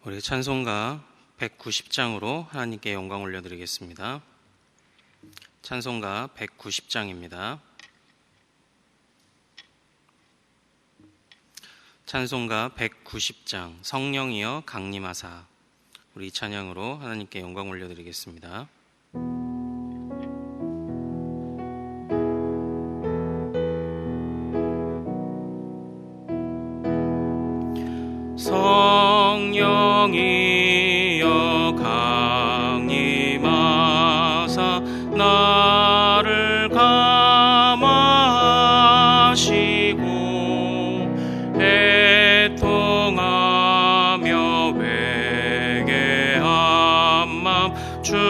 우리 찬송가 190장으로 하나님께 영광 올려드리겠습니다. 찬송가 190장입니다. 찬송가 190장 성령이여 강림하사. 우리 이 찬양으로 하나님께 영광 올려드리겠습니다. 성령이여 강림하사 나를 감화하시고 애통하며 회개한 마음 충만하게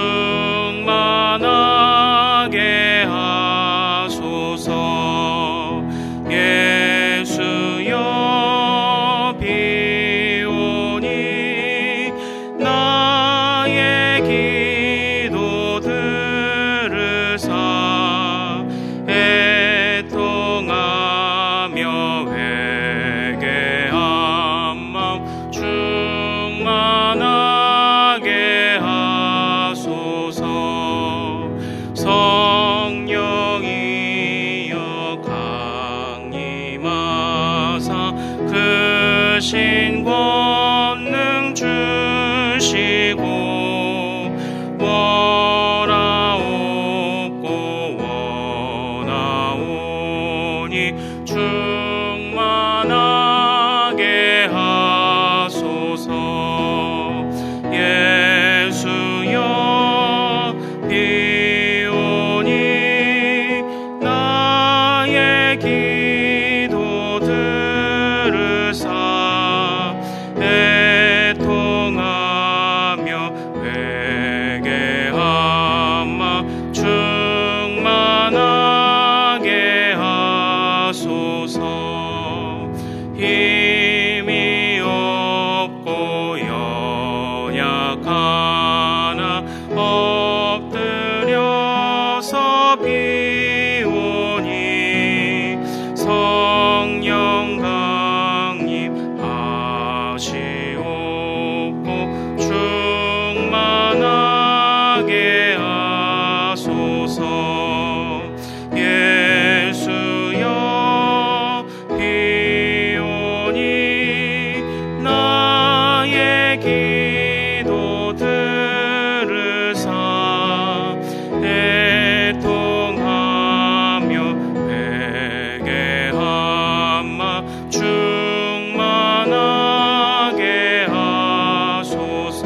하소서. 예수여 비오니 나의 기도 들으사 애통하며 회개한 마음 충만하게 하소서. 성령이여 강림하사 크신 권능 주시고 원하옵고 원하오니 충만하게 하소서. 예수여 비오니 나의 기도 들으사 애통하며 회개한 마음 충만하게 하소서. 힘이 없고 연약하나 엎드려서 비오니 성령 강림하시옵고 충만하게 하소서. 예수여 비오니 나의 기도 들으사 애통하며 회개한 마음 충만하게 하소서.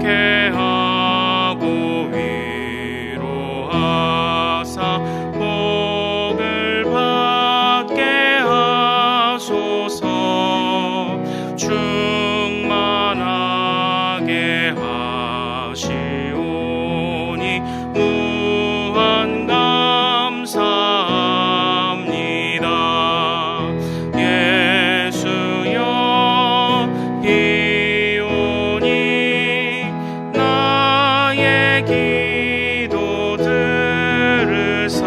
정케하고 위로하사 복을 받게 하소서. 충만하게 하시오니 무한 감사합니다. 예수여 비오니 나의 기도 들으사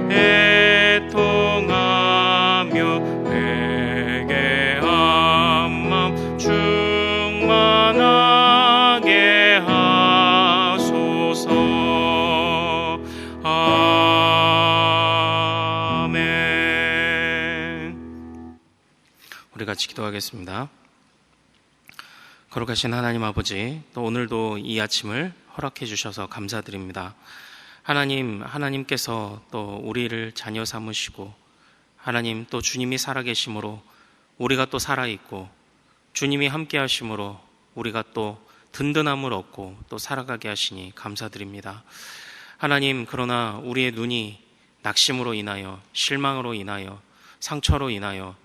애통하며 회개한 마음 충만하게 하소서. 아멘. 우리 같이 기도하겠습니다. 거룩하신 하나님 아버지, 또 오늘도 이 아침을 허락해 주셔서 감사드립니다. 하나님께서 또 우리를 자녀 삼으시고, 하나님 또 주님이 살아계심으로 우리가 또 살아있고, 주님이 함께 하심으로 우리가 또 든든함을 얻고 또 살아가게 하시니 감사드립니다. 하나님, 그러나 우리의 눈이 낙심으로 인하여, 실망으로 인하여, 상처로 인하여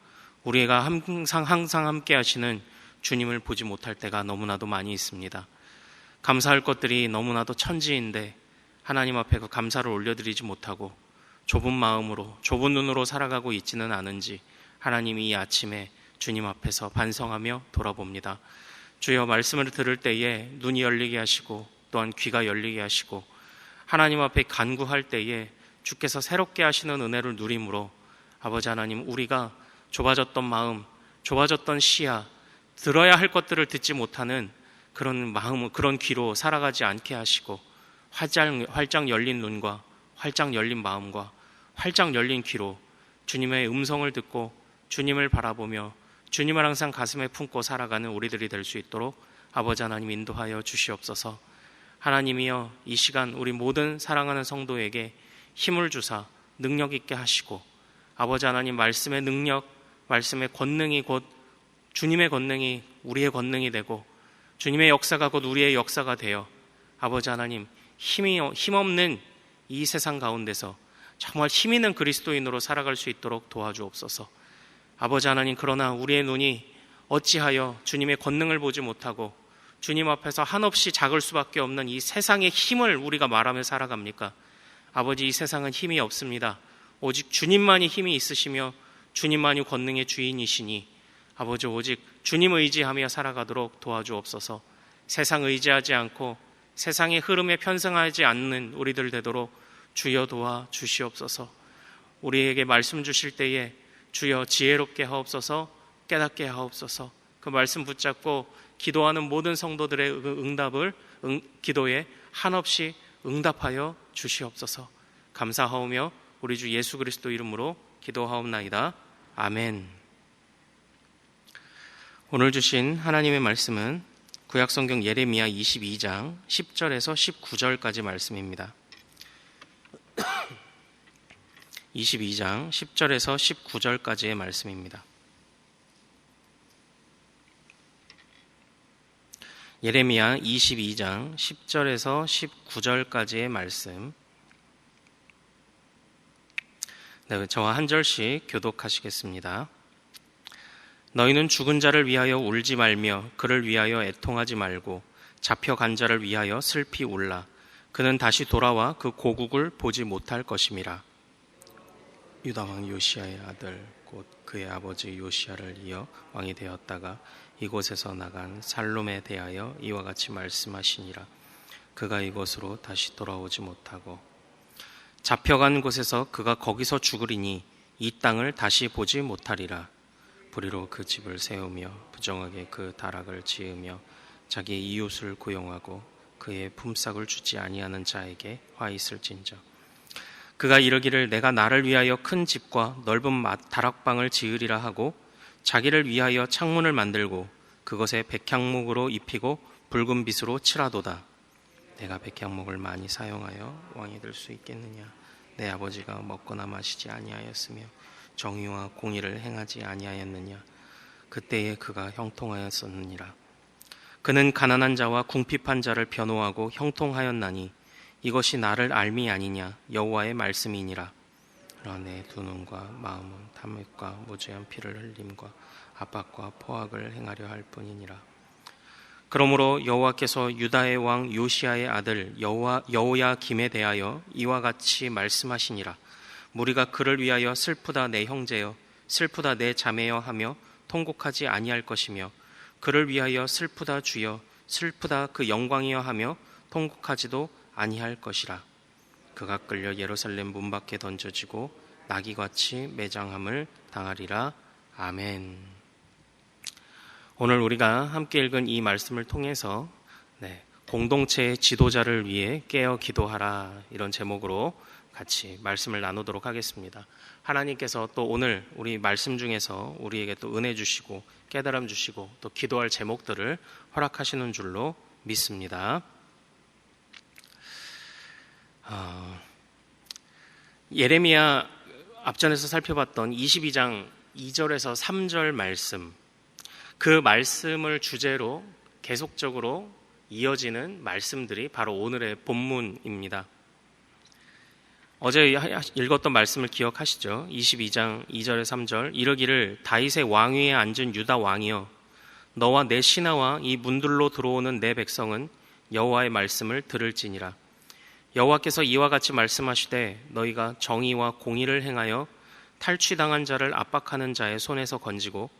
우리가 항상 함께 하시는 주님을 보지 못할 때가 너무나도 많이 있습니다. 감사할 것들이 너무나도 천지인데 하나님 앞에 그 감사를 올려드리지 못하고 좁은 마음으로, 좁은 눈으로 살아가고 있지는 않은지 하나님이 이 아침에 주님 앞에서 반성하며 돌아봅니다. 주여, 말씀을 들을 때에 눈이 열리게 하시고 또한 귀가 열리게 하시고 하나님 앞에 간구할 때에 주께서 새롭게 하시는 은혜를 누림으로 아버지 하나님, 우리가 좁아졌던 마음, 좁아졌던 시야, 들어야 할 것들을 듣지 못하는 그런 마음, 그런 귀로 살아가지 않게 하시고 활짝 열린 눈과 활짝 열린 마음과 활짝 열린 귀로 주님의 음성을 듣고 주님을 바라보며 주님을 항상 가슴에 품고 살아가는 우리들이 될 수 있도록 아버지 하나님 인도하여 주시옵소서. 하나님이여, 이 시간 우리 모든 사랑하는 성도에게 힘을 주사 능력 있게 하시고, 아버지 하나님 말씀의 능력, 말씀의 권능이 곧 주님의 권능이 우리의 권능이 되고, 주님의 역사가 곧 우리의 역사가 되어 아버지 하나님 힘없는 이 세상 가운데서 정말 힘 있는 그리스도인으로 살아갈 수 있도록 도와주옵소서. 아버지 하나님, 그러나 우리의 눈이 어찌하여 주님의 권능을 보지 못하고 주님 앞에서 한없이 작을 수밖에 없는 이 세상의 힘을 우리가 말하며 살아갑니까? 아버지, 이 세상은 힘이 없습니다. 오직 주님만이 힘이 있으시며 주님만이 권능의 주인이시니 아버지, 오직 주님 의지하며 살아가도록 도와주옵소서. 세상 의지하지 않고 세상의 흐름에 편승하지 않는 우리들 되도록 주여 도와 주시옵소서. 우리에게 말씀 주실 때에 주여 지혜롭게 하옵소서, 깨닫게 하옵소서. 그 말씀 붙잡고 기도하는 모든 성도들의 기도에 한없이 응답하여 주시옵소서. 감사하오며 우리 주 예수 그리스도 이름으로 기도하옵나이다. 아멘. 오늘 주신 하나님의 말씀은 구약성경 예레미야 22장 10절에서 19절까지 말씀입니다. 22장 10절에서 19절까지의 말씀입니다. 예레미야 22장 10절에서 19절까지의 말씀, 저와 한 절씩 교독하시겠습니다. 너희는 죽은 자를 위하여 울지 말며 그를 위하여 애통하지 말고 잡혀간 자를 위하여 슬피 울라. 그는 다시 돌아와 그 고국을 보지 못할 것임이라. 유다 왕 요시야의 아들 곧 그의 아버지 요시야를 이어 왕이 되었다가 이곳에서 나간 살롬에 대하여 이와 같이 말씀하시니라. 그가 이곳으로 다시 돌아오지 못하고 잡혀간 곳에서 그가 거기서 죽으리니 이 땅을 다시 보지 못하리라. 불의로 그 집을 세우며 부정하게 그 다락을 지으며 자기의 이웃을 고용하고 그의 품삯을 주지 아니하는 자에게 화 있을진저. 그가 이르기를 내가 나를 위하여 큰 집과 넓은 다락방을 지으리라 하고 자기를 위하여 창문을 만들고 그것에 백향목으로 입히고 붉은 빛으로 칠하도다. 내가 백향목을 많이 사용하여 왕이 될 수 있겠느냐? 내 아버지가 먹거나 마시지 아니하였으며 정의와 공의를 행하지 아니하였느냐? 그때에 그가 형통하였었느니라. 그는 가난한 자와 궁핍한 자를 변호하고 형통하였나니 이것이 나를 알미 아니냐? 여호와의 말씀이니라. 그러나 내 두 눈과 마음은 탐욕과 무죄한 피를 흘림과 압박과 포악을 행하려 할 뿐이니라. 그러므로 여호와께서 유다의 왕 요시야의 아들 여호야김에 대하여 이와 같이 말씀하시니라. 무리가 그를 위하여 슬프다 내 형제여, 슬프다 내 자매여 하며 통곡하지 아니할 것이며 그를 위하여 슬프다 주여, 슬프다 그 영광이여 하며 통곡하지도 아니할 것이라. 그가 끌려 예루살렘 문 밖에 던져지고 나귀같이 매장함을 당하리라. 아멘. 오늘 우리가 함께 읽은 이 말씀을 통해서 공동체의 지도자를 위해 깨어 기도하라, 이런 제목으로 같이 말씀을 나누도록 하겠습니다. 하나님께서 또 오늘 우리 말씀 중에서 우리에게 또 은혜 주시고 깨달음 주시고 또 기도할 제목들을 허락하시는 줄로 믿습니다. 예레미야 앞전에서 살펴봤던 22장 2절에서 3절 말씀, 그 말씀을 주제로 계속적으로 이어지는 말씀들이 바로 오늘의 본문입니다. 어제 읽었던 말씀을 기억하시죠? 22장 2절에 3절, 이르기를 다윗의 왕위에 앉은 유다 왕이여, 너와 내 신하와 이 문들로 들어오는 내 백성은 여호와의 말씀을 들을지니라. 여호와께서 이와 같이 말씀하시되 너희가 정의와 공의를 행하여 탈취당한 자를 압박하는 자의 손에서 건지고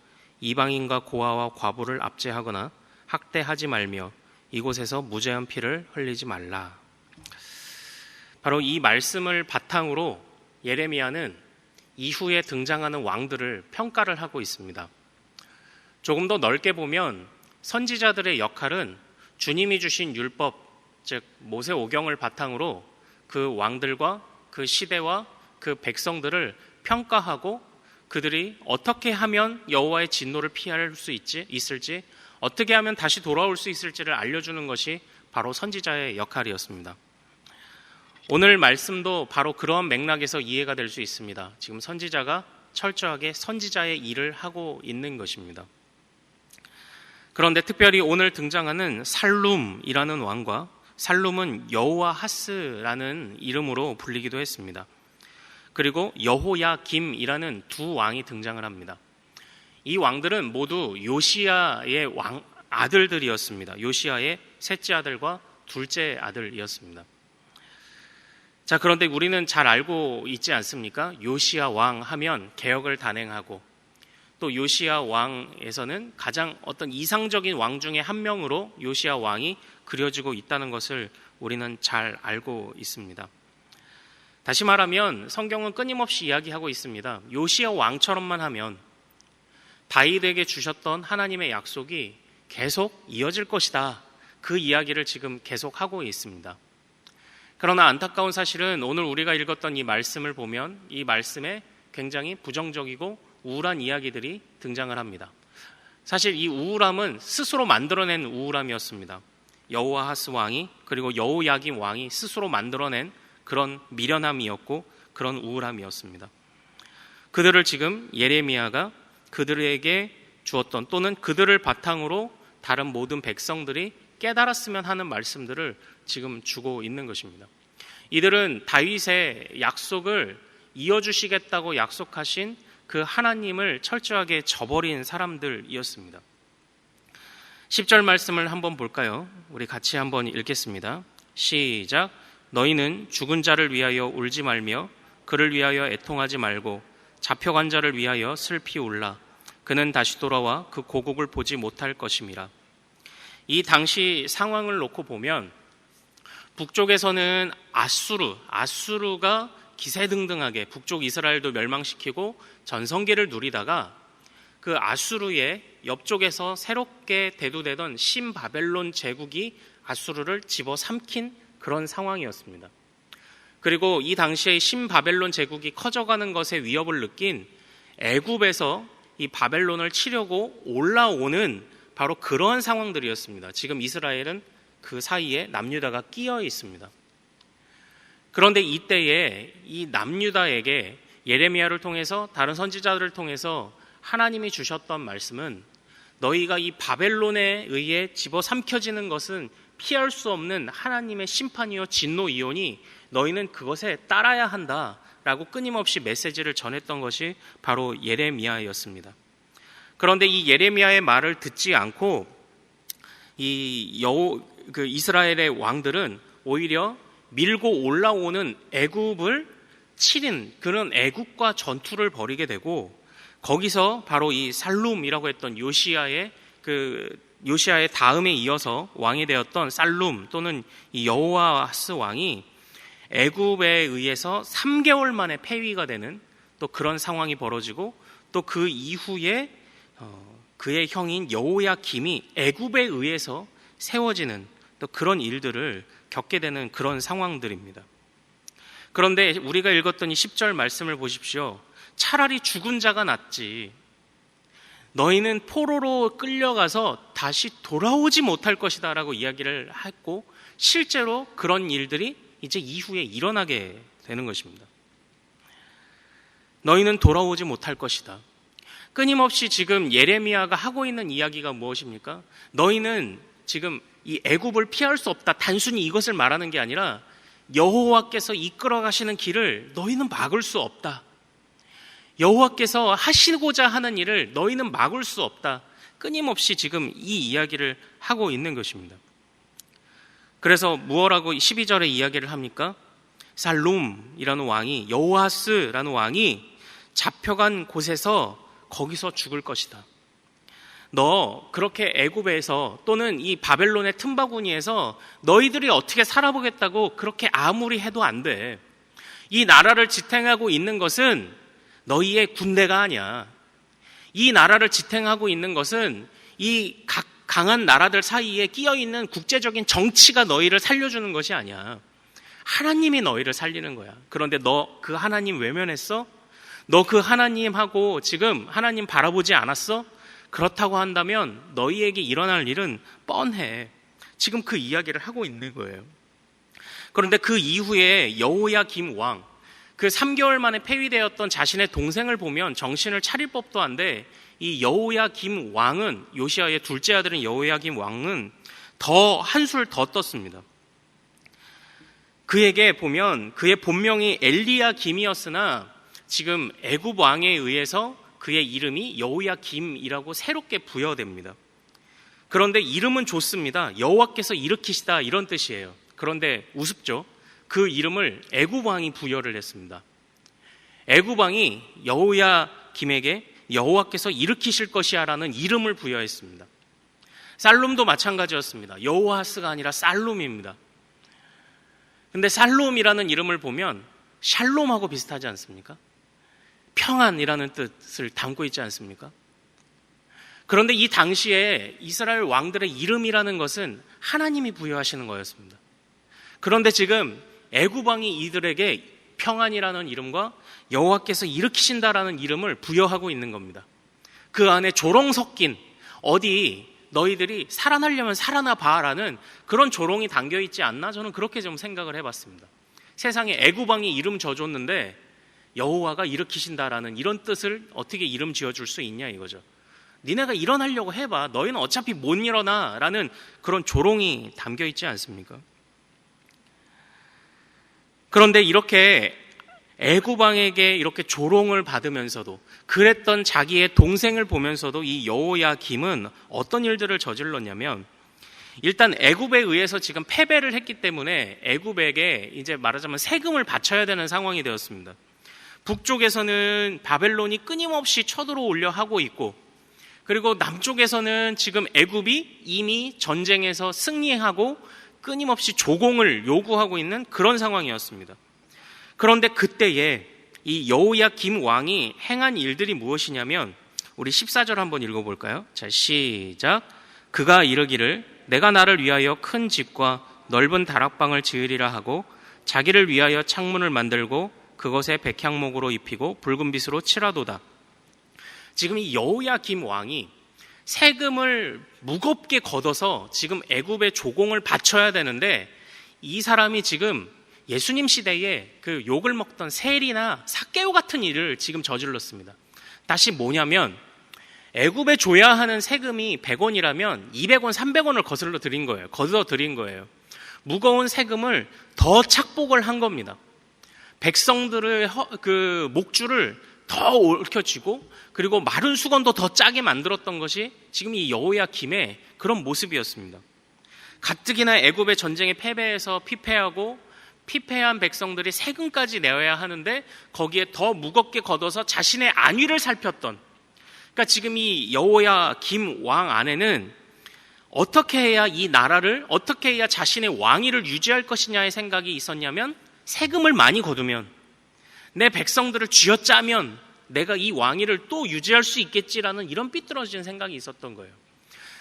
이방인과 고아와 과부를 압제하거나 학대하지 말며 이곳에서 무죄한 피를 흘리지 말라. 바로 이 말씀을 바탕으로 예레미야는 이후에 등장하는 왕들을 평가를 하고 있습니다. 조금 더 넓게 보면 선지자들의 역할은 주님이 주신 율법, 즉 모세오경을 바탕으로 그 왕들과 그 시대와 그 백성들을 평가하고 그들이 어떻게 하면 여호와의 진노를 피할 수 있을지, 어떻게 하면 다시 돌아올 수 있을지를 알려주는 것이 바로 선지자의 역할이었습니다. 오늘 말씀도 바로 그러한 맥락에서 이해가 될 수 있습니다. 지금 선지자가 철저하게 선지자의 일을 하고 있는 것입니다. 그런데 특별히 오늘 등장하는 살룸이라는 왕과, 살룸은 여호와하스라는 이름으로 불리기도 했습니다. 그리고 여호야김이라는 두 왕이 등장을 합니다. 이 왕들은 모두 요시야의 아들들이었습니다. 요시야의 셋째 아들과 둘째 아들이었습니다. 자, 그런데 우리는 잘 알고 있지 않습니까? 요시야 왕 하면 개혁을 단행하고, 또 요시야 왕에서는 가장 어떤 이상적인 왕 중에 한 명으로 요시야 왕이 그려지고 있다는 것을 우리는 잘 알고 있습니다. 다시 말하면 성경은 끊임없이 이야기하고 있습니다. 요시야 왕처럼만 하면 다윗에게 주셨던 하나님의 약속이 계속 이어질 것이다. 그 이야기를 지금 계속하고 있습니다. 그러나 안타까운 사실은 오늘 우리가 읽었던 이 말씀을 보면 이 말씀에 굉장히 부정적이고 우울한 이야기들이 등장을 합니다. 사실 이 우울함은 스스로 만들어낸 우울함이었습니다. 여호와하스 왕이, 그리고 여호야김 왕이 스스로 만들어낸 그런 미련함이었고 그런 우울함이었습니다. 그들을 지금 예레미야가 그들에게 주었던, 또는 그들을 바탕으로 다른 모든 백성들이 깨달았으면 하는 말씀들을 지금 주고 있는 것입니다. 이들은 다윗의 약속을 이어주시겠다고 약속하신 그 하나님을 철저하게 저버린 사람들이었습니다. 10절 말씀을 한번 볼까요? 우리 같이 한번 읽겠습니다. 시작. 너희는 죽은 자를 위하여 울지 말며 그를 위하여 애통하지 말고 잡혀간 자를 위하여 슬피 울라. 그는 다시 돌아와 그 고국을 보지 못할 것임이라. 이 당시 상황을 놓고 보면 북쪽에서는 아수르가 기세등등하게 북쪽 이스라엘도 멸망시키고 전성기를 누리다가 그 아수르의 옆쪽에서 새롭게 대두되던 신바벨론 제국이 아수르를 집어삼킨 그런 상황이었습니다. 그리고 이 당시에 신바벨론 제국이 커져가는 것에 위협을 느낀 애굽에서 이 바벨론을 치려고 올라오는 바로 그러한 상황들이었습니다. 지금 이스라엘은 그 사이에 남유다가 끼어 있습니다. 그런데 이때에 이 남유다에게 예레미야를 통해서, 다른 선지자들을 통해서 하나님이 주셨던 말씀은 너희가 이 바벨론에 의해 집어삼켜지는 것은 피할 수 없는 하나님의 심판이요 진노이오니 너희는 그것에 따라야 한다라고 끊임없이 메시지를 전했던 것이 바로 예레미야였습니다. 그런데 이 예레미야의 말을 듣지 않고 이스라엘의 왕들은 오히려 밀고 올라오는 애굽을 치는 그런 애굽과 전투를 벌이게 되고, 거기서 바로 이 살룸이라고 했던 요시야의 다음에 이어서 왕이 되었던 살룸 또는 이 여호와하스 왕이 애굽에 의해서 3개월 만에 폐위가 되는 또 그런 상황이 벌어지고, 또 그 이후에 그의 형인 여호야김이 애굽에 의해서 세워지는 또 그런 일들을 겪게 되는 그런 상황들입니다. 그런데 우리가 읽었던 이 10절 말씀을 보십시오. 차라리 죽은 자가 낫지. 너희는 포로로 끌려가서 다시 돌아오지 못할 것이다 라고 이야기를 했고, 실제로 그런 일들이 이제 이후에 일어나게 되는 것입니다. 너희는 돌아오지 못할 것이다. 끊임없이 지금 예레미야가 하고 있는 이야기가 무엇입니까? 너희는 지금 이 애굽을 피할 수 없다. 단순히 이것을 말하는 게 아니라 여호와께서 이끌어 가시는 길을 너희는 막을 수 없다. 여호와께서 하시고자 하는 일을 너희는 막을 수 없다. 끊임없이 지금 이 이야기를 하고 있는 것입니다. 그래서 무엇라고 12절에 이야기를 합니까? 살룸이라는 왕이, 여호하스라는 왕이 잡혀간 곳에서 거기서 죽을 것이다. 너 그렇게 애굽에서 또는 이 바벨론의 틈바구니에서 너희들이 어떻게 살아보겠다고 그렇게 아무리 해도 안 돼. 이 나라를 지탱하고 있는 것은 너희의 군대가 아니야. 이 나라를 지탱하고 있는 것은 이 각 강한 나라들 사이에 끼어있는 국제적인 정치가 너희를 살려주는 것이 아니야. 하나님이 너희를 살리는 거야. 그런데 너 그 하나님 외면했어? 너 그 하나님하고 지금 하나님 바라보지 않았어? 그렇다고 한다면 너희에게 일어날 일은 뻔해. 지금 그 이야기를 하고 있는 거예요. 그런데 그 이후에 여호야김 왕, 그 3개월 만에 폐위되었던 자신의 동생을 보면 정신을 차릴 법도 한데, 이 여호야김 왕은, 요시야의 둘째 아들인 여호야김 왕은 더 한술 더 떴습니다. 그에게 보면 그의 본명이 엘리야김이었으나 지금 애굽 왕에 의해서 그의 이름이 여호야김이라고 새롭게 부여됩니다. 그런데 이름은 좋습니다. 여호와께서 일으키시다, 이런 뜻이에요. 그런데 우습죠. 그 이름을 애굽 왕이 부여를 했습니다. 애굽 왕이 여호야김에게 여호와께서 일으키실 것이야라는 이름을 부여했습니다. 살룸도 마찬가지였습니다. 여호아스가 아니라 살룸입니다. 근데 살룸이라는 이름을 보면 샬롬하고 비슷하지 않습니까? 평안이라는 뜻을 담고 있지 않습니까? 그런데 이 당시에 이스라엘 왕들의 이름이라는 것은 하나님이 부여하시는 거였습니다. 그런데 지금 애굽 왕이 이들에게 평안이라는 이름과 여호와께서 일으키신다라는 이름을 부여하고 있는 겁니다. 그 안에 조롱 섞인, 어디 너희들이 살아나려면 살아나 봐라는 그런 조롱이 담겨 있지 않나? 저는 그렇게 좀 생각을 해봤습니다. 세상에 애굽 왕이 이름 져줬는데 여호와가 일으키신다라는 이런 뜻을 어떻게 이름 지어줄 수 있냐 이거죠. 니네가 일어나려고 해봐. 너희는 어차피 못 일어나라는 그런 조롱이 담겨 있지 않습니까? 그런데 이렇게 애굽 왕에게 이렇게 조롱을 받으면서도, 그랬던 자기의 동생을 보면서도 이 여호야김은 어떤 일들을 저질렀냐면, 일단 애굽에 의해서 지금 패배를 했기 때문에 애굽에게 이제 말하자면 세금을 바쳐야 되는 상황이 되었습니다. 북쪽에서는 바벨론이 끊임없이 쳐들어오려 하고 있고, 그리고 남쪽에서는 지금 애굽이 이미 전쟁에서 승리하고 끊임없이 조공을 요구하고 있는 그런 상황이었습니다. 그런데 그때에 이 여호야김 왕이 행한 일들이 무엇이냐면, 우리 14절 한번 읽어볼까요? 자, 시작. 그가 이르기를 내가 나를 위하여 큰 집과 넓은 다락방을 지으리라 하고 자기를 위하여 창문을 만들고 그것에 백향목으로 입히고 붉은 빛으로 칠하도다. 지금 이 여호야김 왕이 세금을 무겁게 걷어서 지금 애굽의 조공을 바쳐야 되는데, 이 사람이 지금 예수님 시대에 그 욕을 먹던 세리나 삭개오 같은 일을 지금 저질렀습니다. 다시 뭐냐면, 애굽에 줘야 하는 세금이 100원이라면 200원, 300원을 거슬러 드린 거예요. 걷어 드린 거예요. 무거운 세금을 더 착복을 한 겁니다. 백성들의 그 목줄을 더 얽혀쥐고, 그리고 마른 수건도 더 짜게 만들었던 것이 지금 이 여호야김의 그런 모습이었습니다. 가뜩이나 애굽의 전쟁에 패배해서 피폐한 백성들이 세금까지 내어야 하는데 거기에 더 무겁게 걷어서 자신의 안위를 살폈던, 그러니까 지금 이 여호야김 왕 안에는 어떻게 해야 이 나라를, 어떻게 해야 자신의 왕위를 유지할 것이냐의 생각이 있었냐면, 세금을 많이 거두면, 내 백성들을 쥐어짜면 내가 이 왕위를 또 유지할 수 있겠지라는 이런 삐뚤어진 생각이 있었던 거예요.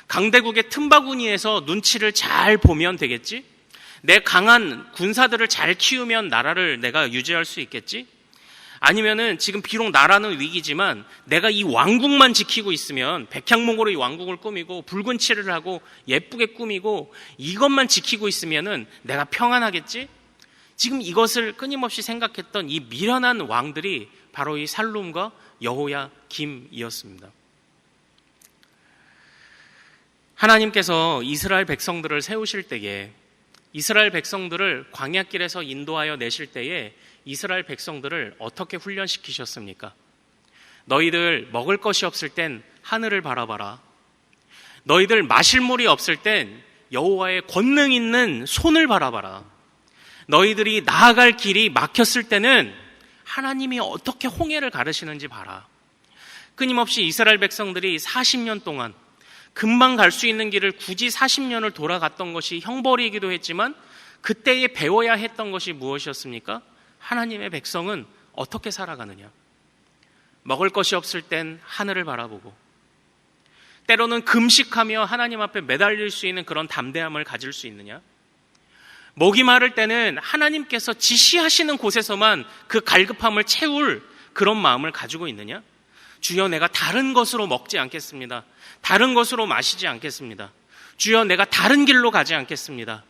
강대국의 틈바구니에서 눈치를 잘 보면 되겠지? 내 강한 군사들을 잘 키우면 나라를 내가 유지할 수 있겠지? 아니면은 지금 비록 나라는 위기지만 내가 이 왕국만 지키고 있으면, 백향목으로 이 왕국을 꾸미고 붉은 칠을 하고 예쁘게 꾸미고 이것만 지키고 있으면은 내가 평안하겠지? 지금 이것을 끊임없이 생각했던 이 미련한 왕들이 바로 이 살룸과 여호야김이었습니다. 하나님께서 이스라엘 백성들을 세우실 때에, 이스라엘 백성들을 광야길에서 인도하여 내실 때에 이스라엘 백성들을 어떻게 훈련시키셨습니까? 너희들 먹을 것이 없을 땐 하늘을 바라봐라. 너희들 마실 물이 없을 땐 여호와의 권능 있는 손을 바라봐라. 너희들이 나아갈 길이 막혔을 때는 하나님이 어떻게 홍해를 가르시는지 봐라. 끊임없이 이스라엘 백성들이 40년 동안 금방 갈 수 있는 길을 굳이 40년을 돌아갔던 것이 형벌이기도 했지만, 그때에 배워야 했던 것이 무엇이었습니까? 하나님의 백성은 어떻게 살아가느냐. 먹을 것이 없을 땐 하늘을 바라보고, 때로는 금식하며 하나님 앞에 매달릴 수 있는 그런 담대함을 가질 수 있느냐? 목이 마를 때는 하나님께서 지시하시는 곳에서만 그 갈급함을 채울 그런 마음을 가지고 있느냐? 주여, 내가 다른 것으로 먹지 않겠습니다. 다른 것으로 마시지 않겠습니다. 주여, 내가 다른 길로 가지 않겠습니다.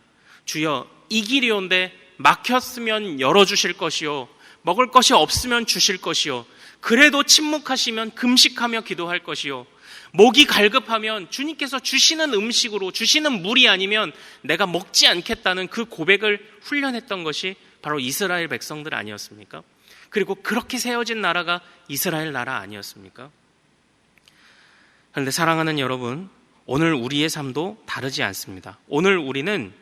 주여, 이 길이온데 막혔으면 열어주실 것이요, 먹을 것이 없으면 주실 것이요, 그래도 침묵하시면 금식하며 기도할 것이요, 목이 갈급하면 주님께서 주시는 음식으로, 주시는 물이 아니면 내가 먹지 않겠다는 그 고백을 훈련했던 것이 바로 이스라엘 백성들 아니었습니까? 그리고 그렇게 세워진 나라가 이스라엘 나라 아니었습니까? 그런데 사랑하는 여러분, 오늘 우리의 삶도 다르지 않습니다. 오늘 우리는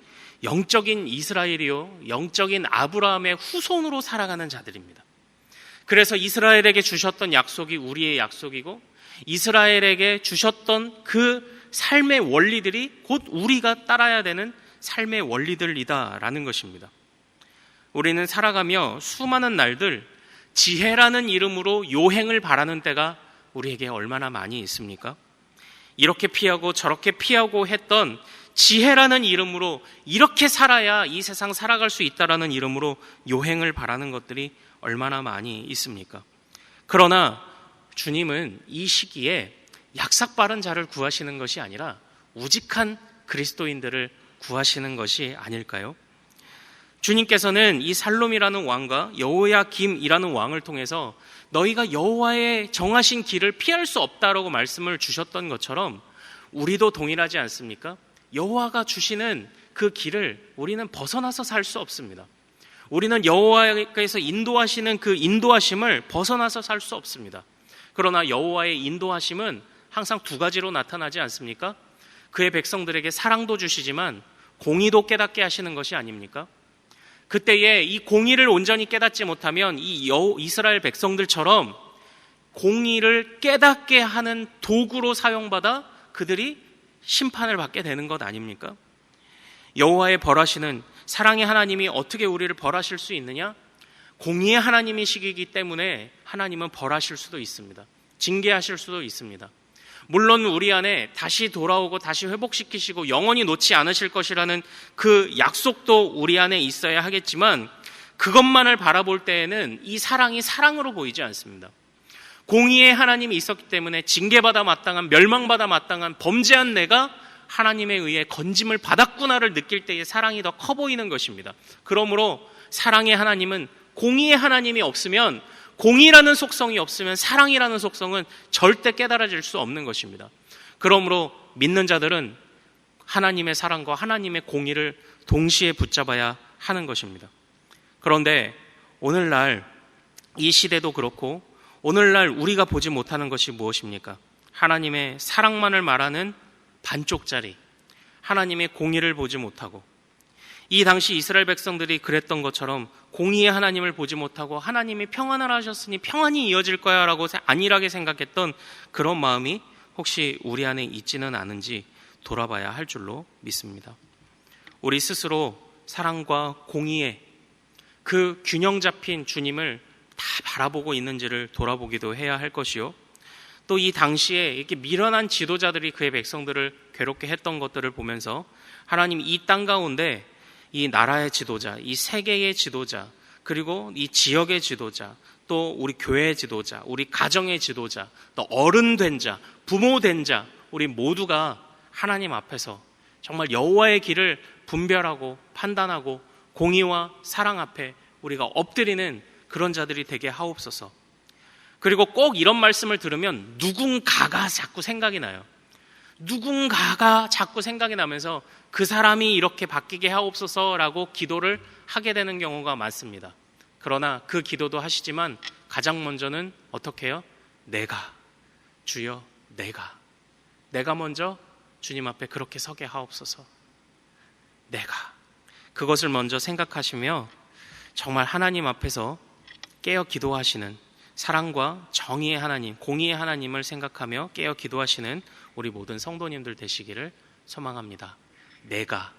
영적인 이스라엘이요, 영적인 아브라함의 후손으로 살아가는 자들입니다. 그래서 이스라엘에게 주셨던 약속이 우리의 약속이고, 이스라엘에게 주셨던 그 삶의 원리들이 곧 우리가 따라야 되는 삶의 원리들이다라는 것입니다. 우리는 살아가며 수많은 날들 지혜라는 이름으로 요행을 바라는 때가 우리에게 얼마나 많이 있습니까? 이렇게 피하고 저렇게 피하고 했던 지혜라는 이름으로, 이렇게 살아야 이 세상 살아갈 수 있다라는 이름으로 요행을 바라는 것들이 얼마나 많이 있습니까? 그러나 주님은 이 시기에 약삭빠른 자를 구하시는 것이 아니라 우직한 그리스도인들을 구하시는 것이 아닐까요? 주님께서는 이 살롬이라는 왕과 여호야김이라는 왕을 통해서 너희가 여호와의 정하신 길을 피할 수 없다라고 말씀을 주셨던 것처럼 우리도 동일하지 않습니까? 여호와가 주시는 그 길을 우리는 벗어나서 살 수 없습니다. 우리는 여호와께서 인도하시는 그 인도하심을 벗어나서 살 수 없습니다. 그러나 여호와의 인도하심은 항상 두 가지로 나타나지 않습니까? 그의 백성들에게 사랑도 주시지만 공의도 깨닫게 하시는 것이 아닙니까? 그때에 이 공의를 온전히 깨닫지 못하면 이 이스라엘 백성들처럼 공의를 깨닫게 하는 도구로 사용받아 그들이 심판을 받게 되는 것 아닙니까? 여호와의 벌하시는 사랑의 하나님이 어떻게 우리를 벌하실 수 있느냐? 공의의 하나님이시기 때문에 하나님은 벌하실 수도 있습니다. 징계하실 수도 있습니다. 물론 우리 안에 다시 돌아오고 다시 회복시키시고 영원히 놓지 않으실 것이라는 그 약속도 우리 안에 있어야 하겠지만, 그것만을 바라볼 때에는 이 사랑이 사랑으로 보이지 않습니다. 공의의 하나님이 있었기 때문에 징계받아 마땅한, 멸망받아 마땅한 범죄한 내가 하나님에 의해 건짐을 받았구나를 느낄 때의 사랑이 더 커 보이는 것입니다. 그러므로 사랑의 하나님은, 공의의 하나님이 없으면, 공의라는 속성이 없으면 사랑이라는 속성은 절대 깨달아질 수 없는 것입니다. 그러므로 믿는 자들은 하나님의 사랑과 하나님의 공의를 동시에 붙잡아야 하는 것입니다. 그런데 오늘날 이 시대도 그렇고 오늘날 우리가 보지 못하는 것이 무엇입니까? 하나님의 사랑만을 말하는 반쪽짜리, 하나님의 공의를 보지 못하고, 이 당시 이스라엘 백성들이 그랬던 것처럼 공의의 하나님을 보지 못하고 하나님이 평안을 하셨으니 평안이 이어질 거야 라고 안일하게 생각했던 그런 마음이 혹시 우리 안에 있지는 않은지 돌아봐야 할 줄로 믿습니다. 우리 스스로 사랑과 공의의 그 균형 잡힌 주님을 다 바라보고 있는지를 돌아보기도 해야 할 것이요, 또 이 당시에 이렇게 미련한 지도자들이 그의 백성들을 괴롭게 했던 것들을 보면서 하나님 이 땅 가운데 이 나라의 지도자, 이 세계의 지도자, 그리고 이 지역의 지도자, 또 우리 교회의 지도자, 우리 가정의 지도자, 또 어른 된 자, 부모 된 자, 우리 모두가 하나님 앞에서 정말 여호와의 길을 분별하고 판단하고 공의와 사랑 앞에 우리가 엎드리는 그런 자들이 되게 하옵소서. 그리고 꼭 이런 말씀을 들으면 누군가가 자꾸 생각이 나요. 누군가가 자꾸 생각이 나면서 그 사람이 이렇게 바뀌게 하옵소서라고 기도를 하게 되는 경우가 많습니다. 그러나 그 기도도 하시지만 가장 먼저는 어떻게 해요? 내가, 주여 내가 먼저 주님 앞에 그렇게 서게 하옵소서. 내가, 그것을 먼저 생각하시며 정말 하나님 앞에서 깨어 기도하시는, 사랑과 정의의 하나님, 공의의 하나님을 생각하며 깨어 기도하시는 우리 모든 성도님들 되시기를 소망합니다. 내가,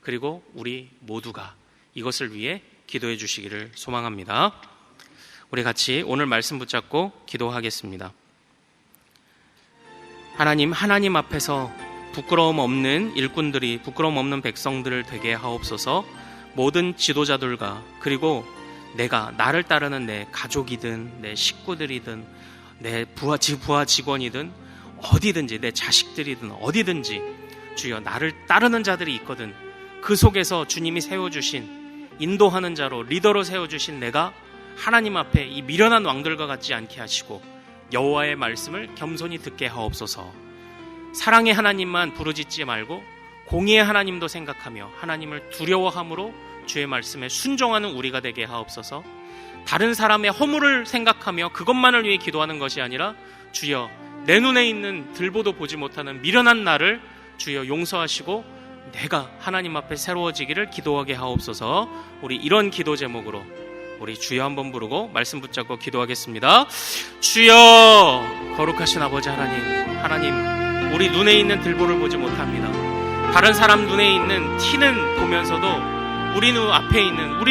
그리고 우리 모두가 이것을 위해 기도해 주시기를 소망합니다. 우리 같이 오늘 말씀 붙잡고 기도하겠습니다. 하나님 앞에서 부끄러움 없는 일꾼들이, 부끄러움 없는 백성들을 되게 하옵소서. 모든 지도자들과 그리고 나를 따르는 내 가족이든 내 식구들이든 내 부하 직원이든 어디든지 내 자식들이든 어디든지 주여 나를 따르는 자들이 있거든. 그 속에서 주님이 세워주신 인도하는 자로 리더로 세워주신 내가 하나님 앞에 이 미련한 왕들과 같지 않게 하시고 여호와의 말씀을 겸손히 듣게 하옵소서. 사랑의 하나님만 부르짖지 말고 공의의 하나님도 생각하며 하나님을 두려워함으로 주의 말씀에 순종하는 우리가 되게 하옵소서. 다른 사람의 허물을 생각하며 그것만을 위해 기도하는 것이 아니라 주여 내 눈에 있는 들보도 보지 못하는 미련한 나를 주여 용서하시고 내가 하나님 앞에 새로워지기를 기도하게 하옵소서. 우리 이런 기도 제목으로 우리 주여 한번 부르고 말씀 붙잡고 기도하겠습니다. 주여, 거룩하신 아버지 하나님 우리 눈에 있는 들보를 보지 못합니다. 다른 사람 눈에 있는 티는 보면서도 우리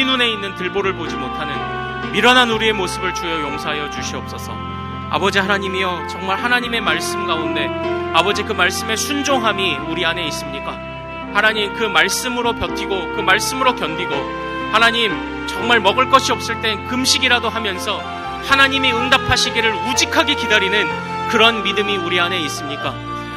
눈에 있는 들보를 보지 못하는 미련한 우리의 모습을 주여 용서하여 주시옵소서. 아버지 하나님이여, 정말 하나님의 말씀 가운데 아버지 그 말씀의 순종함이 우리 안에 있습니까? 하나님, 그 말씀으로 버티고 그 말씀으로 견디고 하나님 정말 먹을 것이 없을 땐 금식이라도 하면서 하나님이 응답하시기를 우직하게 기다리는 그런 믿음이 우리 안에 있습니까?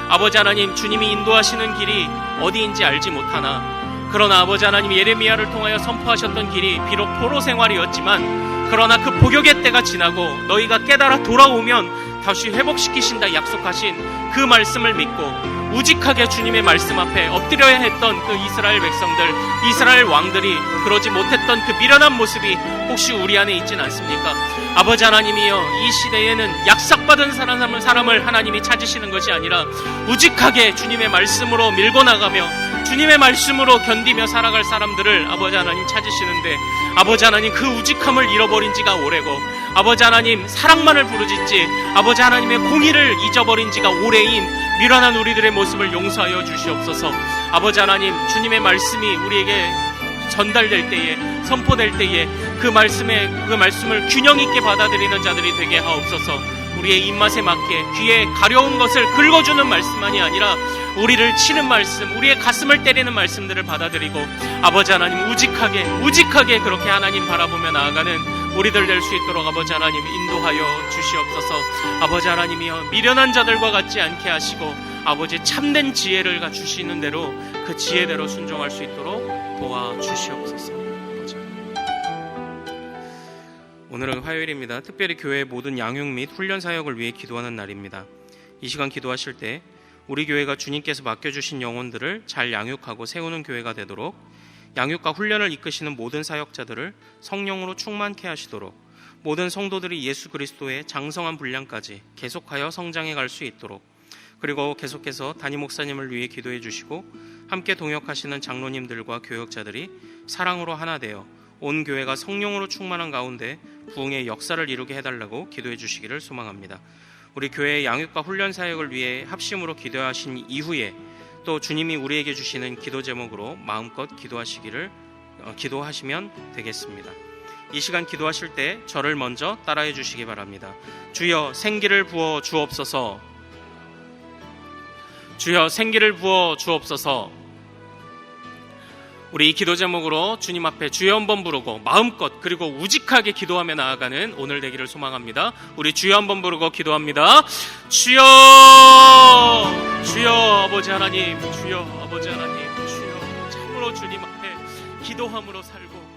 아버지 하나님, 주님이 인도하시는 길이 어디인지 알지 못하나, 그러나 아버지 하나님 예레미야를 통하여 선포하셨던 길이 비록 포로 생활이었지만 그러나 그 복역의 때가 지나고 너희가 깨달아 돌아오면 다시 회복시키신다 약속하신 그 말씀을 믿고 우직하게 주님의 말씀 앞에 엎드려야 했던 그 이스라엘 백성들, 이스라엘 왕들이 그러지 못했던 그 미련한 모습이 혹시 우리 안에 있진 않습니까? 아버지 하나님이여, 이 시대에는 약삭받은 사람을 하나님이 찾으시는 것이 아니라 우직하게 주님의 말씀으로 밀고 나가며 주님의 말씀으로 견디며 살아갈 사람들을 아버지 하나님 찾으시는데, 아버지 하나님 그 우직함을 잃어버린 지가 오래고, 아버지 하나님 사랑만을 부르짖지 아버지 하나님의 공의를 잊어버린 지가 오래인 미련한 우리들의 모습을 용서하여 주시옵소서. 아버지 하나님, 주님의 말씀이 우리에게 전달될 때에, 선포될 때에 그 말씀을 균형 있게 받아들이는 자들이 되게 하옵소서. 우리의 입맛에 맞게 귀에 가려운 것을 긁어주는 말씀만이 아니라 우리를 치는 말씀, 우리의 가슴을 때리는 말씀들을 받아들이고 아버지 하나님 우직하게 그렇게 하나님 바라보며 나아가는 우리들 될 수 있도록 아버지 하나님 인도하여 주시옵소서. 아버지 하나님이여, 미련한 자들과 같지 않게 하시고 아버지 참된 지혜를 주시는 대로 그 지혜대로 순종할 수 있도록 도와주시옵소서. 오늘은 화요일입니다. 특별히 교회의 모든 양육 및 훈련 사역을 위해 기도하는 날입니다. 이 시간 기도하실 때 우리 교회가 주님께서 맡겨주신 영혼들을 잘 양육하고 세우는 교회가 되도록, 양육과 훈련을 이끄시는 모든 사역자들을 성령으로 충만케 하시도록, 모든 성도들이 예수 그리스도의 장성한 분량까지 계속하여 성장해 갈 수 있도록, 그리고 계속해서 담임 목사님을 위해 기도해 주시고 함께 동역하시는 장로님들과 교역자들이 사랑으로 하나 되어 온 교회가 성령으로 충만한 가운데 부흥의 역사를 이루게 해달라고 기도해 주시기를 소망합니다. 우리 교회의 양육과 훈련 사역을 위해 합심으로 기도하신 이후에 또 주님이 우리에게 주시는 기도 제목으로 마음껏 기도하시면 되겠습니다. 이 시간 기도하실 때 저를 먼저 따라해 주시기 바랍니다. 주여 생기를 부어 주옵소서. 주여 생기를 부어 주옵소서. 우리 이 기도 제목으로 주님 앞에 주여 한번 부르고 마음껏 그리고 우직하게 기도하며 나아가는 오늘 되기를 소망합니다. 우리 주여 한번 부르고 기도합니다. 주여, 주여 아버지 하나님, 주여 아버지 하나님, 주여 참으로 주님 앞에 기도함으로 살고